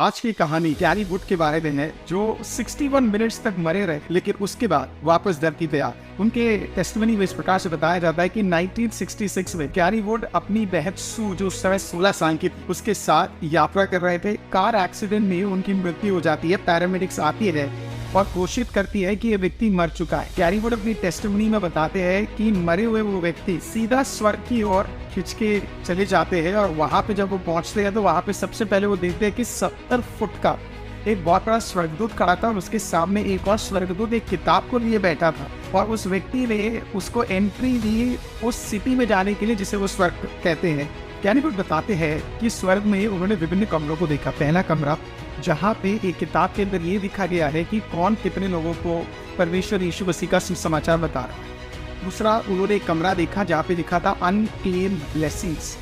आज की कहानी गैरी वुड के बारे में है, जो 61 मिनट्स तक मरे रहे लेकिन उसके बाद वापस धरती पे आ। उनके टेस्टिमनी में इस प्रकार से बताया जाता है कि 1966 में गैरी वुड अपनी बहन सू, जो उस समय 16 साल की थी, उसके साथ यात्रा कर रहे थे। कार एक्सीडेंट में उनकी मृत्यु हो जाती है। पैरामेडिक्स आती है और घोषित करती है कि ये व्यक्ति मर चुका है। गैरी वुड अपनी टेस्टिमनी में बताते हैं कि मरे हुए वो व्यक्ति सीधा स्वर्ग की ओर खिंच के चले जाते हैं, और वहां पे जब वो पहुंचते हैं तो वहां पे सबसे पहले वो देखते हैं कि 70 फुट का एक बहुत बड़ा स्वर्गदूत खड़ा था, और उसके सामने एक और स्वर्गदूत एक किताब को लिए बैठा था, और उस व्यक्ति ने उसको एंट्री दी उस सिटी में जाने के लिए जिसे वो स्वर्ग कहते हैं। गैरी वुड बताते हैं कि स्वर्ग में उन्होंने विभिन्न कमरों को देखा। पहला कमरा जहाँ पे एक किताब के अंदर ये लिखा गया है कि कौन कितने लोगों को परमेश्वर यीशु मसीह का सुसमाचार बता रहा है। दूसरा, उन्होंने एक कमरा देखा जहाँ पे लिखा था अनक्लेम्ड ब्लेसिंग्स।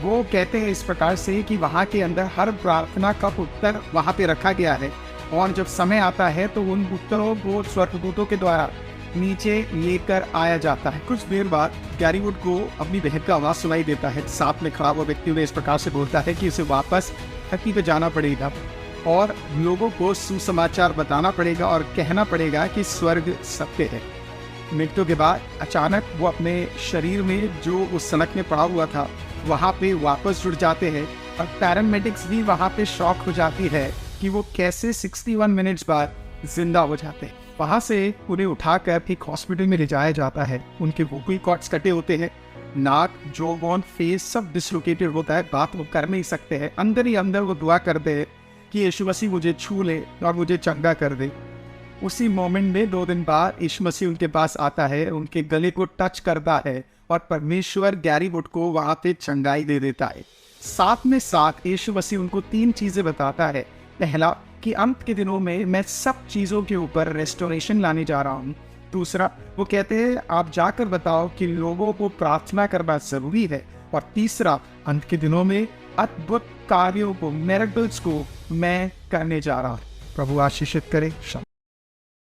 वो कहते हैं इस प्रकार से कि वहाँ के अंदर हर प्रार्थना का उत्तर वहाँ पे रखा गया है, और जब समय आता है तो उन उत्तरों को स्वर्गदूतों के द्वारा नीचे लेकर आया जाता है। कुछ देर बाद गैरी वुड को अपनी बहन का आवाज़ सुनाई देता है। साथ में खड़ा हुआ व्यक्ति उन्हें इस प्रकार से बोलता है कि उसे वापस धरती पे जाना पड़ेगा और लोगों को सुसमाचार बताना पड़ेगा और कहना पड़ेगा कि स्वर्ग सत्य है। मृत्यु के बाद अचानक वो अपने शरीर में जो उस सड़क में पड़ा हुआ था वहाँ पे वापस जुड़ जाते हैं, और पैरामेडिक्स भी वहाँ पे शॉक हो जाती है कि वो कैसे 61 मिनट्स बाद जिंदा हो जाते हैं। वहाँ से उन्हें उठाकर एक हॉस्पिटल में ले जाया जाता है। उनके वोकल कॉर्ड्स कटे होते हैं, नाक, जॉ, फेस सब डिसलोकेटेड होता है, बात वो कर नहीं सकते हैं। अंदर ही अंदर वो दुआ करते हैं कि यीशु मसीह मुझे छू ले और मुझे चंगा कर दे। उसी मोमेंट में 2 दिन बाद यीशु मसीह उनके पास आता है, उनके गले को टच करता है, और परमेश्वर गैरी वुड को वहाँ पे चंगाई दे देता है। साथ में साथ यीशु मसीह उनको 3 चीज़ें बताता है। पहला, कि अंत के दिनों में मैं सब चीज़ों के ऊपर रेस्टोरेशन लाने जा रहा हूँ। दूसरा, वो कहते हैं आप जाकर बताओ कि लोगों को प्रार्थना करना ज़रूरी है। और तीसरा, अंत के दिनों में अद्भुत कार्यों को, मिरेकल्स को मैं करने जा रहा हूँ। प्रभु आशीषित करे। शाम।